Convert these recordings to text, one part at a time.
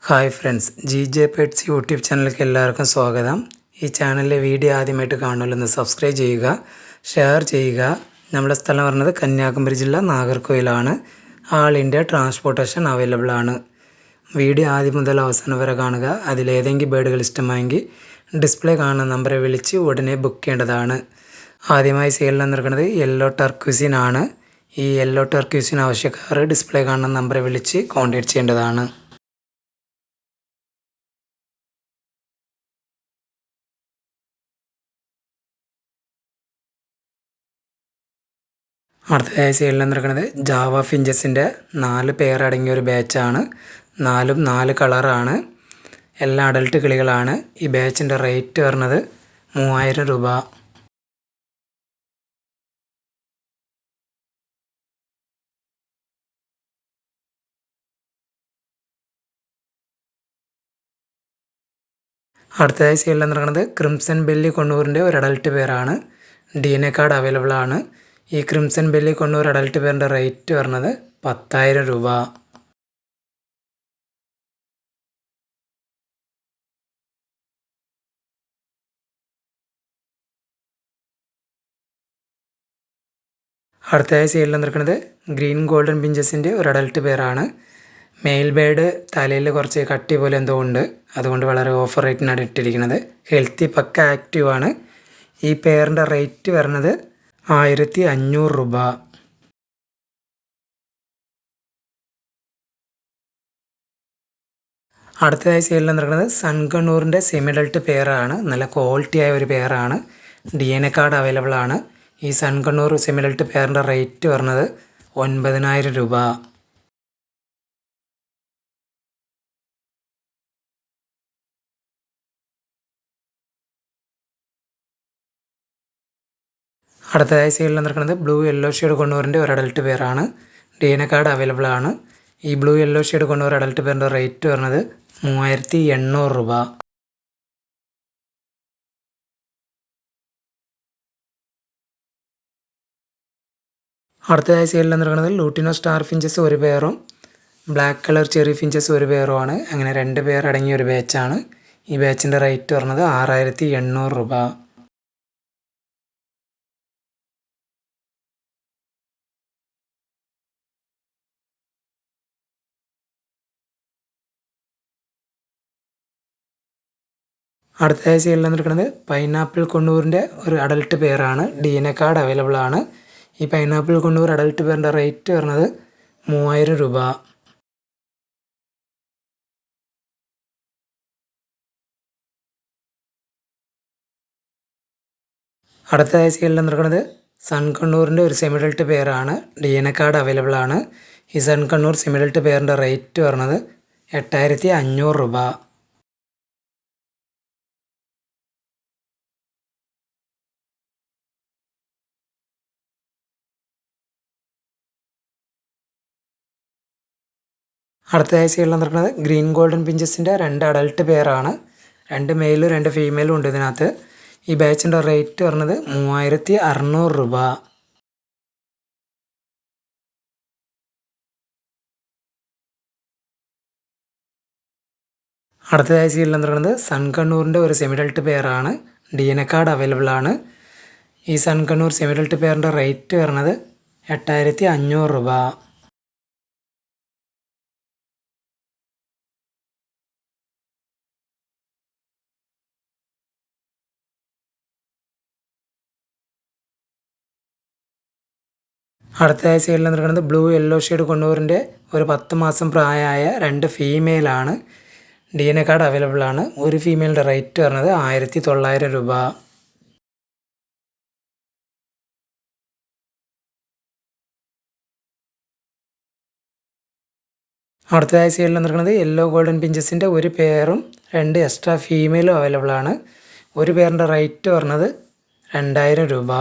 Hi friends, J pets YouTube ചാനലിലേക്ക് എല്ലാവർക്കും സ്വാഗതം. ഈ ചാനലിലെ വീഡിയോ ആദ്യമായിട്ട് കാണുമല്ലോ, സംസ്ക്രൈബ് ചെയ്യുക, ഷെയർ ചെയ്യുക. നമ്മുടെ സ്ഥലം പറഞ്ഞത് കന്യാകുമരി ജില്ല, നാഗർകോയിലാണ്. ആൾ ഇന്ത്യ ട്രാൻസ്പോർട്ടേഷൻ അവൈലബിൾ ആണ്. വീഡിയോ ആദ്യം മുതൽ അവസാനം വരെ കാണുക. അതിലേതെങ്കിലും ബേഡുകൾ ഇഷ്ടമായെങ്കിൽ ഡിസ്പ്ലേ കാണുന്ന നമ്പറെ വിളിച്ച് ഉടനെ ബുക്ക് ചെയ്യേണ്ടതാണ്. ആദ്യമായി സെയിലിൽ നിൽക്കുന്നത് യെല്ലോ ടർക്യൂസിൻ ആണ്. ഈ യെല്ലോ ടർക്യൂസിൻ ആവശ്യക്കാർ ഡിസ്പ്ലേ കാണുന്ന നമ്പറെ വിളിച്ച് കോൺടാക്ട് ചെയ്യേണ്ടതാണ്. അടുത്തതായി സെയിലിൽ നിൽക്കുന്നത് ജാവ ഫിഞ്ചസിൻ്റെ 4 പെയർ അടങ്ങിയ ഒരു ബാച്ചാണ്. 4 4 കളറാണ്. എല്ലാം അഡൽട്ട് കിളികളാണ്. ഈ ബാച്ചിൻ്റെ റേറ്റ് വരുന്നത് 3000 രൂപ. അടുത്തതായി സെയിലിൽ നിൽക്കുന്നത് ക്രിംസൺ ബെല്ലി കൊണ്ണൂറിൻ്റെ ഒരു അഡൽട്ട് പെയറാണ്. DNA കാർഡ് അവൈലബിൾ ആണ്. ഈ ക്രിംസൺ ബെല്ലി കൊണ്ണൂർ അഡൽട്ട് പെയറിൻ്റെ റേറ്റ് വരുന്നത് 10,000 രൂപ. അടുത്തതായി സെയിലിൽ നിൽക്കുന്നത് ഗ്രീൻ ഗോൾഡൻ പിഞ്ചസിൻ്റെ ഒരു അഡൽട്ട് പെയറാണ്. മെയിൽ ബേഡ് തലയിൽ കുറച്ച് കട്ടി പോലെ എന്തോ ഉണ്ട്, അതുകൊണ്ട് വളരെ ഓഫർ റേറ്റിനാണ് ഇട്ടിരിക്കുന്നത്. ഹെൽത്തി പക്ക ആക്റ്റീവ് ആണ്. ഈ പെയറിൻ്റെ റേറ്റ് വരുന്നത് 1500 രൂപ. അടുത്തതായി സെയിലിൽ നിൽക്കുന്നത് സൺകണ്ണൂറിൻ്റെ സെമി അഡൽട്ട് പെയറാണ്. നല്ല ക്വാളിറ്റി ആയ ഒരു പെയറാണ്. DNA കാർഡ് അവൈലബിൾ ആണ്. ഈ സൺകണ്ണൂർ സെമി അഡൽട്ട് പെയറിൻ്റെ റേറ്റ് വരുന്നത് 9000 രൂപ. അടുത്തതായി സെയിലിൽ നിൽക്കുന്നത് ബ്ലൂ യെല്ലോ ഷെയ്ഡ് കൊണ്ണൂറിൻ്റെ ഒരു അഡൽട്ട് പെയറാണ്. DNA കാർഡ് അവൈലബിൾ ആണ്. ഈ blue yellow shade conure adult പെയറിൻ്റെ റേറ്റ് വരുന്നത് 3800 രൂപ. അടുത്തതായി സെയിലിൽ നിൽക്കുന്നത് ലൂട്ടിനോ സ്റ്റാർ ഫിഞ്ചസ് ഒരു പെയറും ബ്ലാക്ക് കളർ ചെറി ഫിഞ്ചസ് ഒരു പെയറുമാണ്. അങ്ങനെ 2 പെയർ അടങ്ങിയ ഒരു ബാച്ചാണ്. ഈ ബാച്ചിൻ്റെ റേറ്റ് വരുന്നത് 6800 രൂപ. അടുത്തതായി സെയിലിൽ നിൽക്കുന്നത് പൈനാപ്പിൾ കൊണ്ണൂറിൻ്റെ ഒരു അഡൽട്ട് പെയറാണ്. DNA കാർഡ് അവൈലബിൾ ആണ്. ഈ പൈനാപ്പിൾ കൊണ്ണൂർ അഡൽട്ട് പെയറിൻ്റെ റേറ്റ് വരുന്നത് 3000 രൂപ. അടുത്തതായി സെയിലിൽ നിൽക്കുന്നത് സൺകണ്ണൂറിൻ്റെ ഒരു സെമി അഡൽട്ട് പെയറാണ്. DNA കാർഡ് അവൈലബിൾ ആണ്. ഈ സൺകണ്ണൂർ സെമി അഡൽട്ട് പെയറിൻ്റെ റേറ്റ് വരുന്നത് 8500 രൂപ. അടുത്തതായി സെയിലിൽ നിൽക്കുന്നത് ഗ്രീൻ ഗോൾഡൻ പിഞ്ചസിൻ്റെ 2 അഡൽട്ട് പെയറാണ്. 2 മെയിലും 2 ഫീമെയിലും ഉണ്ട് ഇതിനകത്ത്. ഈ ബാച്ചിൻ്റെ റേറ്റ് വരുന്നത് 3600 രൂപ. അടുത്തതായി സെയിലിൽ നിൽക്കുന്നത് സൺകണ്ണൂറിൻ്റെ ഒരു സെമി അഡൽട്ട് പെയറാണ്. DNA കാർഡ് അവൈലബിൾ ആണ്. ഈ സൺകണ്ണൂർ സെമി അഡൽട്ട് പെയറിൻ്റെ റേറ്റ് വരുന്നത് 8500 രൂപ. അടുത്തതായി സെയിലിൽ നിൽക്കുന്നത് ബ്ലൂ യെല്ലോ ഷെയ്ഡ് കൊണ്ണൂറിൻ്റെ ഒരു 10 മാസം പ്രായമായ 2 ഫീമെയിലാണ്. DNA കാർഡ് അവൈലബിൾ ആണ്. ഒരു ഫീമെയിലിൻ്റെ റേറ്റ് വരുന്നത് 1900 രൂപ. അടുത്തതായി സെയിലിൽ നിൽക്കുന്നത് യെല്ലോ ഗോൾഡൻ പിഞ്ചസിൻ്റെ ഒരു പെയറും 2 എക്സ്ട്രാ ഫീമെയിലും അവൈലബിൾ ആണ്. ഒരു പെയറിൻ്റെ റേറ്റ് വരുന്നത് 2000 രൂപ.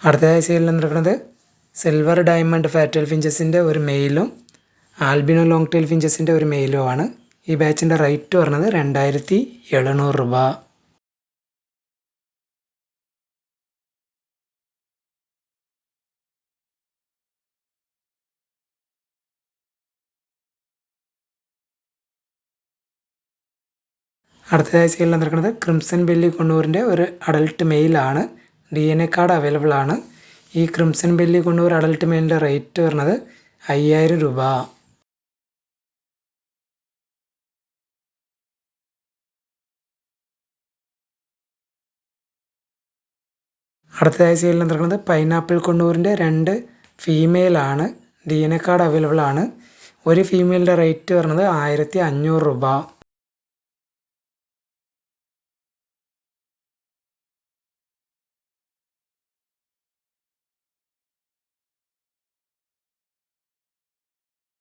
അടുത്തതായി സെയിലിൽ നിൽക്കുന്നത് സിൽവർ ഡയമണ്ട് ഫാറ്റൽ ഫിഞ്ചസിൻ്റെ ഒരു മെയിലും ആൽബിനോ ലോങ് ടെയിൽ ഫിഞ്ചസിൻ്റെ ഒരു മെയിലും ആണ്. ഈ ബാച്ചിൻ്റെ റേറ്റ് വരുന്നത് 2700 രൂപ. അടുത്തതായി സെയിൽ വന്നിരിക്കുന്നത് ക്രിംസൺ ബെല്ലി കൊണ്ണൂരിൻ്റെ ഒരു അഡൽട്ട് മെയിലാണ്. DNA കാർഡ് അവൈലബിൾ ആണ്. ഈ ക്രിംസൺ ബെല്ലി കൊണ്ണൂർ അഡൽട്ട് മെയിലിൻ്റെ റേറ്റ് വരുന്നത് 5000 രൂപ. അടുത്തതായി സെയിൽ വന്നിരിക്കുന്നത് പൈനാപ്പിൾ കൊണ്ണൂരിൻ്റെ 2 ഫീമെയിലാണ്. DNA കാർഡ് അവൈലബിൾ ആണ്. ഒരു ഫീമെയിലിൻ്റെ റേറ്റ് വരുന്നത് 1500 രൂപ.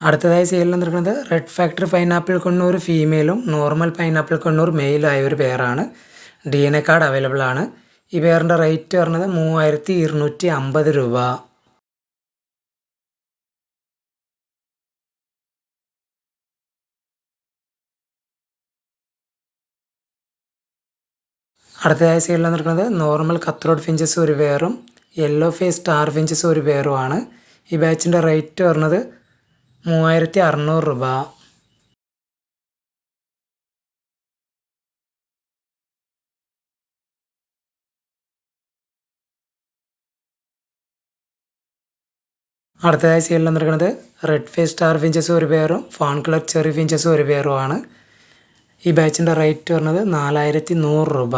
അടുത്തതായി സെയിലിൽ വന്നിരിക്കുന്നത് റെഡ് ഫാക്ടറി പൈനാപ്പിൾ കൊണ്ണൂർ ഫീമെയിലും നോർമൽ പൈനാപ്പിൾ കൊണ്ണൂർ മെയിലും ആയ ഒരു പെയറാണ്. DNA കാർഡ് അവൈലബിൾ ആണ്. ഈ പെയറിൻ്റെ റേറ്റ് വരുന്നത് 3250 രൂപ. അടുത്തതായി സെയിലിൽ വന്നിരിക്കുന്നത് നോർമൽ കത്രോഡ് ഫിഞ്ചസ് ഒരു പെയറും യെല്ലോ ഫേസ് സ്റ്റാർ ഫിഞ്ചസ് ഒരു പെയറുമാണ്. ഈ ബാച്ചിൻ്റെ റേറ്റ് വരുന്നത് 3600 രൂപ. അടുത്തതായി സെയിലിൽ വന്നിരിക്കുന്നത് റെഡ് ഫേസ് സ്റ്റാർ ഫിഞ്ചസ് ഒരു പെയറും ഫോൺ കളർ ചെറി ഫിഞ്ചസ് ഒരു പെയറുമാണ്. ഈ ബാച്ചിൻ്റെ റേറ്റ് വരുന്നത് 4100 രൂപ.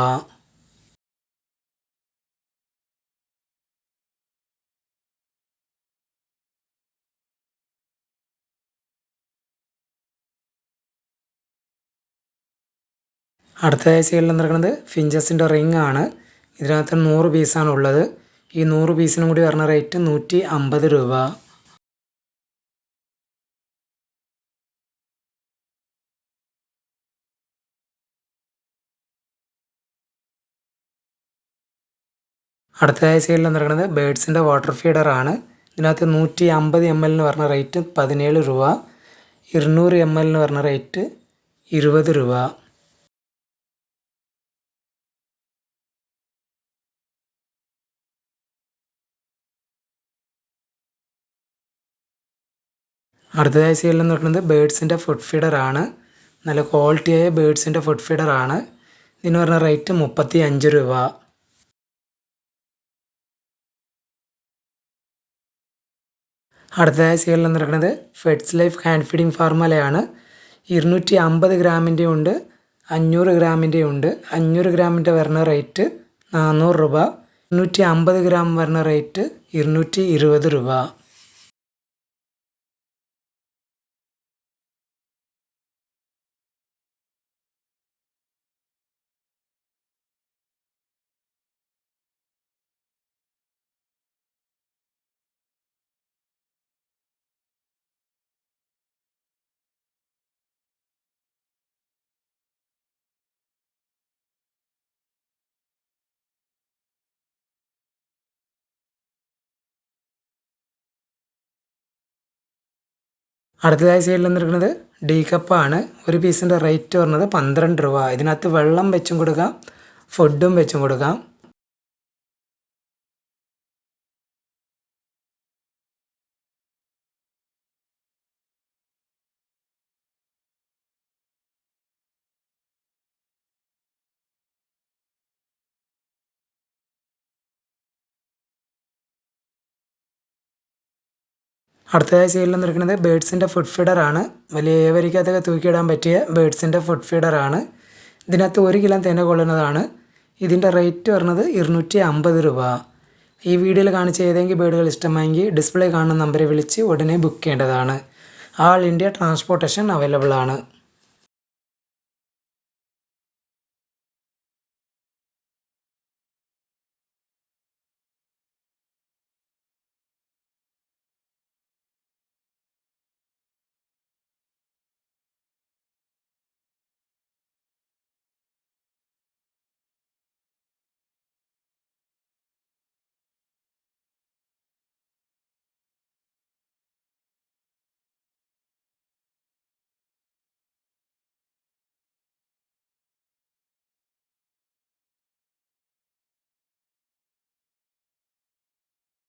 അടുത്തതായി സെയിലിൽ വന്നിരിക്കുന്നത് ഫിഞ്ചസിൻ്റെ റിംഗ് ആണ്. ഇതിനകത്ത് 100 പീസാണ് ഉള്ളത്. ഈ 100 പീസിനും കൂടി വരുന്ന റേറ്റ് 150 രൂപ. അടുത്തതായി സെയിലിൽ വന്നിരിക്കുന്നത് ബേഡ്സിൻ്റെ വാട്ടർ ഫീഡറാണ്. ഇതിനകത്ത് 150 ml പറഞ്ഞ റേറ്റ് 17 രൂപ. 200 ml പറഞ്ഞ റേറ്റ് 20 രൂപ. അടുത്തതായി സെയിലിൽ നിൽക്കുന്നത് ബേഡ്സിൻ്റെ ഫുഡ് ഫീഡറാണ്. നല്ല ക്വാളിറ്റിയായ ബേഡ്സിൻ്റെ ഫുഡ് ഫീഡറാണ്. ഇതിന് പറഞ്ഞ റേറ്റ് 35 രൂപ. അടുത്തതായി സെയിലിൽ നിൽക്കുന്നത് ഫെഡ്സ് ലൈഫ് ഹാൻഡ് ഫീഡിംഗ് ഫാർമുലയാണ്. 250 ഗ്രാമിൻ്റെ ഉണ്ട്, 500 ഗ്രാമിൻ്റെ ഉണ്ട്. 500 ഗ്രാമിൻ്റെ വരുന്ന റേറ്റ് 400 രൂപ. 250 ഗ്രാം വരുന്ന റേറ്റ് 220 രൂപ. അടുത്തതായി സെയിലിൽ നിൽക്കുന്നത് ഡീ കപ്പാണ്. ഒരു പീസിൻ്റെ റേറ്റ് വരുന്നത് 12 രൂപ. ഇതിനകത്ത് വെള്ളം വെച്ചും കൊടുക്കാം, ഫുഡും വെച്ചും കൊടുക്കാം. അടുത്തതായി സെയിലിൽ നിൽക്കുന്നത് ബേഡ്സിൻ്റെ ഫുഡ് ഫീഡറാണ്. വലിയ ഏവരിക്കകത്തൊക്കെ തൂക്കിയിടാൻ പറ്റിയ ബേഡ്സിൻ്റെ ഫുഡ് ഫീഡറാണ്. ഇതിനകത്ത് 1 കിലോ തേന കൊള്ളുന്നതാണ്. ഇതിൻ്റെ റേറ്റ് വരുന്നത് 250 രൂപ. ഈ വീഡിയോയിൽ കാണിച്ച ഏതെങ്കിലും ബേഡുകൾ ഇഷ്ടമായെങ്കിൽ ഡിസ്പ്ലേ കാണുന്ന നമ്പറിൽ വിളിച്ച് ഉടനെ ബുക്ക് ചെയ്യേണ്ടതാണ്. ആൾ ഇന്ത്യ ട്രാൻസ്പോർട്ടേഷൻ അവൈലബിൾ ആണ്.